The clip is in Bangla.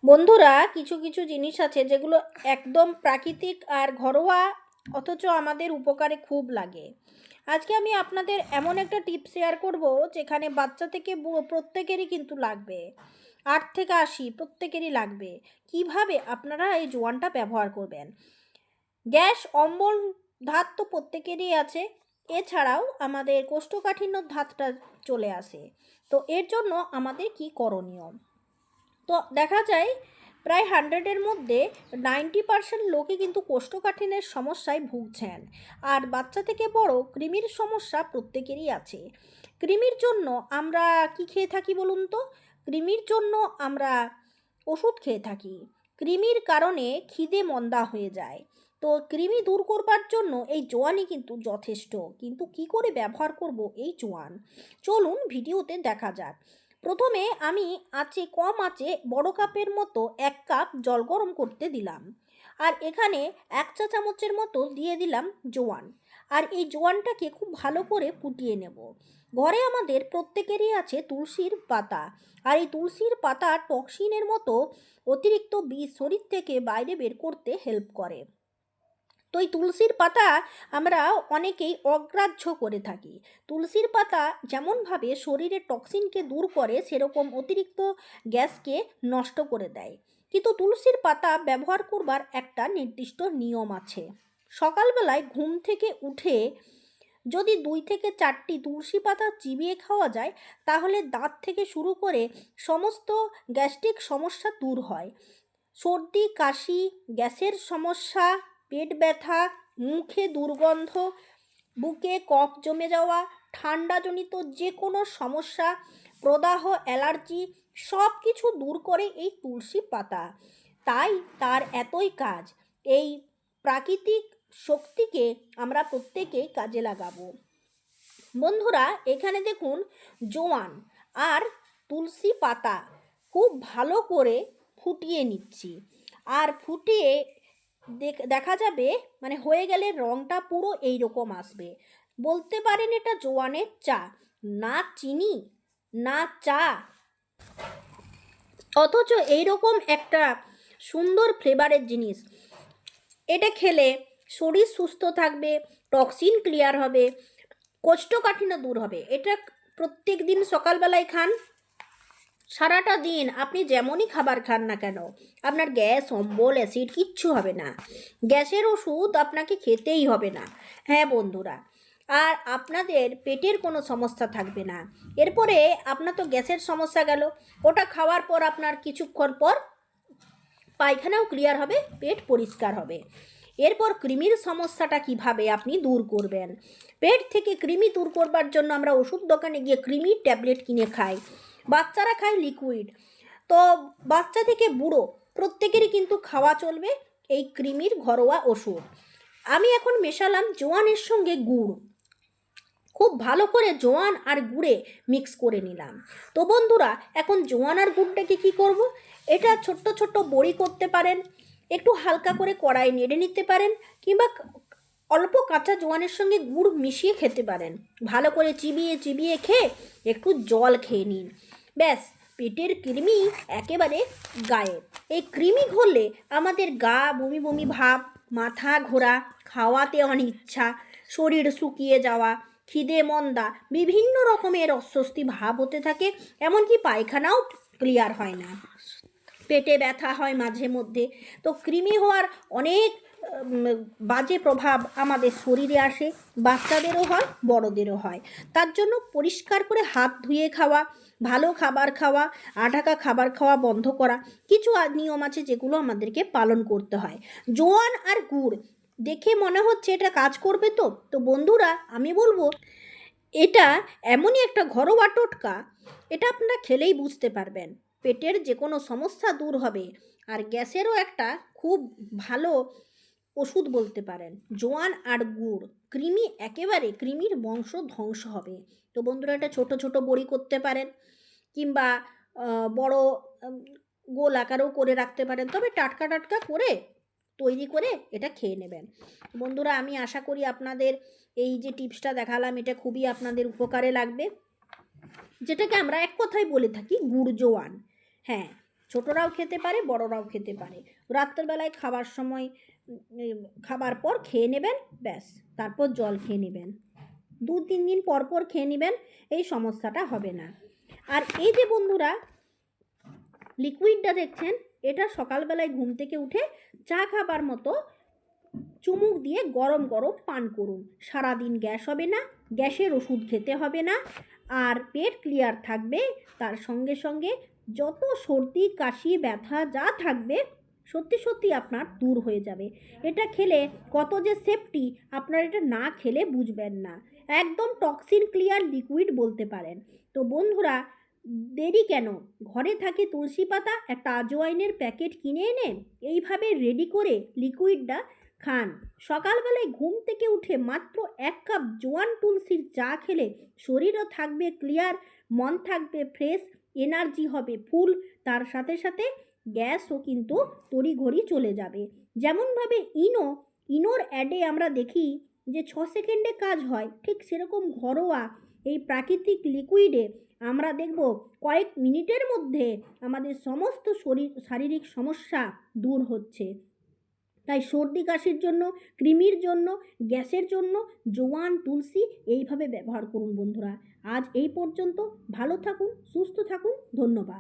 বন্ধুরা, কিছু কিছু জিনিস আছে যেগুলো একদম প্রাকৃতিক আর ঘরোয়া, অথচ আমাদের উপকারে খুব লাগে। আজকে আমি আপনাদের এমন একটা টিপ শেয়ার করব যেখানে বাচ্চা থেকে বুড়ো প্রত্যেকেরই কিন্তু লাগবে। 8 থেকে 80 প্রত্যেকেরই লাগবে। কিভাবে আপনারা এই জোয়ানটা ব্যবহার করবেন। গ্যাস অম্বল ধাত তো প্রত্যেকেরই আছে, এছাড়াও আমাদের কোষ্ঠকাঠিন্য ধাতটা চলে আসে। তো এর জন্য আমাদের কি করণীয়। তো দেখা যায় প্রায় 100-এর মধ্যে 90% লোকই কিন্তু কোষ্ঠকাঠিন্যের সমস্যায় ভুগছেন। আর বাচ্চা থেকে বড় কৃমির সমস্যা প্রত্যেকেরই আছে। কৃমির জন্য আমরা কি খেয়ে থাকি বলুন তো। কৃমির জন্য আমরা ওষুধ খেয়ে থাকি। কৃমির কারণে খিদে মন্দা হয়ে যায়। তো কৃমি দূর করবার জন্য এই জোয়ানই কিন্তু যথেষ্ট। কিন্তু কি করে ব্যবহার করব এই জোয়ান, চলুন ভিডিওতে দেখা যাক। প্রথমে আমি কম আঁচে বড় কাপের মতো 1 কাপ জল গরম করতে দিলাম। আর এখানে 1 চা চামচের মতো দিয়ে দিলাম জোয়ান। আর এই জোয়ানটাকে খুব ভালো করে ফুটিয়ে নেব। ঘরে আমাদের প্রত্যেকেরই আছে তুলসীর পাতা। আর এই তুলসীর পাতা টক্সিনের মতো অতিরিক্ত বিষ শরীর থেকে বাইরে বের করতে হেল্প করে। তো এই তুলসীর পাতা আমরা অনেকেই অগ্রাহ্য করে থাকি। তুলসীর পাতা যেমনভাবে শরীরের টক্সিনকে দূর করে, সেরকম অতিরিক্ত গ্যাসকে নষ্ট করে দেয়। কিন্তু তুলসীর পাতা ব্যবহার করবার একটা নির্দিষ্ট নিয়ম আছে। সকালবেলায় ঘুম থেকে উঠে যদি 2 থেকে 4টি তুলসী পাতা চিবিয়ে খাওয়া যায়, তাহলে দাঁত থেকে শুরু করে সমস্ত গ্যাস্ট্রিক সমস্যা দূর হয়। সর্দি কাশি, গ্যাসের সমস্যা, পেট ব্যথা, মুখে দুর্গন্ধ, বুকে কফ জমে যাওয়া, ঠান্ডাজনিত যে কোনো সমস্যা, প্রদাহ, অ্যালার্জি সব কিছু দূর করে এই তুলসী পাতা। তাই তার এতই কাজ। এই প্রাকৃতিক শক্তিকে আমরা প্রত্যেকেই কাজে লাগাবো। বন্ধুরা, এখানে দেখুন জোয়ান আর তুলসী পাতা খুব ভালো করে ফুটিয়ে নিচ্ছি। আর ফুটিয়ে দেখা যাবে মানে হয়ে গেলে রঙটা পুরো এই রকম আসবে। বলতে পারেন এটা জোয়ানের চা। না চিনি, না চা, অথচ এইরকম একটা সুন্দর ফ্লেভারের জিনিস। এটা খেলে শরীর সুস্থ থাকবে, টক্সিন ক্লিয়ার হবে, কোষ্ঠকাঠিন্য দূর হবে। এটা প্রত্যেক দিন সকালবেলায় খান। সারাটা দিন আপনি যেমনই খাবার খান না কেন, আপনার গ্যাস অম্বল অ্যাসিড কিচ্ছু হবে না। গ্যাসের ওষুধ আপনাকে খেতেই হবে না। হ্যাঁ বন্ধুরা, আর আপনাদের পেটের কোনো সমস্যা থাকবে না। এরপরে আপনার তো গ্যাসের সমস্যা গেল, ওটা খাওয়ার পর আপনার কিছুক্ষণ পর পায়খানাও ক্লিয়ার হবে, পেট পরিষ্কার হবে। এরপর কৃমির সমস্যাটা কিভাবে আপনি দূর করবেন। পেট থেকে কৃমি দূর করবার জন্য আমরা ওষুধ দোকানে গিয়ে কৃমির ট্যাবলেট কিনে খাই, বাচ্চারা খায় লিকুইড। তো বাচ্চা থেকে বুড়ো প্রত্যেকেরই কিন্তু খাওয়া চলবে এই কৃমির ঘরোয়া ওষুধ। আমি এখন মেশালাম জোয়ানের সঙ্গে গুড়। খুব ভালো করে জোয়ান আর গুড়ে মিক্স করে নিলাম। তো বন্ধুরা, এখন জোয়ান আর গুড়টাকে কী করব। এটা ছোট্ট ছোট্ট বড়ি করতে পারেন, একটু হালকা করে কড়াই নেড়ে নিতে পারেন, কিংবা অল্প কাঁচা জোয়ানের সঙ্গে গুড় মিশিয়ে খেতে পারেন। ভালো করে চিবিয়ে চিবিয়ে খেয়ে একটু জল খেয়ে নিন, ব্যাস পেটের কৃমি একেবারে গায়েব। এই কৃমি ঘরলে আমাদের গা বমি বমি ভাব, মাথা ঘোরা, খাওয়াতে অনিচ্ছা, শরীর শুকিয়ে যাওয়া, খিদে মন্দা, বিভিন্ন রকমের অস্বস্তি ভাব হতে থাকে। এমনকি পায়খানাও ক্লিয়ার হয় না, পেটে ব্যথা হয় মাঝে মধ্যে। তো কৃমি হওয়ার অনেক বাজে প্রভাব আমাদের শরীরে আসে, বাচ্চাদেরও হয়, বড়দেরও হয়। তার জন্য পরিষ্কার করে হাত ধুয়ে খাওয়া, ভালো খাবার খাওয়া, আঢাকা খাবার খাওয়া বন্ধ করা, কিছু নিয়ম আছে যেগুলো আমাদেরকে পালন করতে হয়। জোয়ান আর গুড় দেখে মনে হচ্ছে এটা কাজ করবে। তো তো বন্ধুরা, আমি বলবো এটা এমনই একটা ঘরোয়া টোটকা, এটা আপনারা খেলেই বুঝতে পারবেন পেটের যে কোনো সমস্যা দূর হবে। আর গ্যাসেরও একটা খুব ভালো ওষুধ বলতে পারেন জোয়ান আর গুড়। কৃমি একেবারে কৃমির বংশ ধ্বংস হবে। তো বন্ধুরা, এটা ছোট ছোট বড়ি করতে পারেন, কিংবা বড় গোল আকারেও করে রাখতে পারেন, তবে টাটকা টাটকা করে তৈরি করে এটা খেয়ে নেবেন। বন্ধুরা, আমি আশা করি আপনাদের এই যে টিপসটা দেখালাম এটা খুবই আপনাদের উপকারে লাগবে, যেটাকে আমরা এক কথায় বলে থাকি গুড় জোয়ান। হ্যাঁ, ছোটরাও খেতে পারে, বড়রাও খেতে পারে। রাত্রেবেলায় খাবার সময় খাবার পর খেয়ে নেবেন, ব্যাস। তারপর জল খেয়ে নেবেন, 2-3 দিন পর পর খেয়ে নেবেন, এই সমস্যাটা হবে না। আর এই যে বন্ধুরা লিকুইডটা দেখছেন, এটা সকালবেলায় ঘুম থেকে উঠে চা খাবার মতো চুমুক দিয়ে গরম গরম পান করুন। সারাদিন গ্যাস হবে না, গ্যাসের ওষুধ খেতে হবে না, আর পেট ক্লিয়ার থাকবে। তার সঙ্গে সঙ্গে যত সর্দি কাশি ব্যথা যা থাকবে সত্যি সত্যি আপনার দূর হয়ে যাবে। এটা খেলে কত যে সেফটি, আপনার এটা না খেলে বুঝবেন না। একদম টক্সিন ক্লিয়ার লিকুইড বলতে পারেন। তো বন্ধুরা, দেরি কেন? ঘরে থাকে তুলসী পাতা, একটা আজওয়াইনের প্যাকেট কিনে এনে এইভাবে রেডি করে লিকুইডটা খান। সকালবেলায় ঘুম থেকে উঠে মাত্র 1 কাপ জোয়ান তুলসীর চা খেলে শরীরও থাকবে ক্লিয়ার, মন থাকবে ফ্রেশ, এনার্জি হবে ফুল, তার সাথে সাথে গ্যাসও কিন্তু তড়িঘড়ি চলে যাবে। যেমনভাবে ইনোর অ্যাডে আমরা দেখি যে 6 সেকেন্ডে কাজ হয়, ঠিক সেরকম ঘরোয়া এই প্রাকৃতিক লিকুইডে আমরা দেখব কয়েক মিনিটের মধ্যে আমাদের সমস্ত শারীরিক সমস্যা দূর হচ্ছে। তাই সর্দি কাশির জন্য, কৃমির জন্য, গ্যাসের জন্য জোয়ান তুলসী এইভাবে ব্যবহার করুন বন্ধুরা। আজ এই পর্যন্ত। ভালো থাকুন, সুস্থ থাকুন, ধন্যবাদ।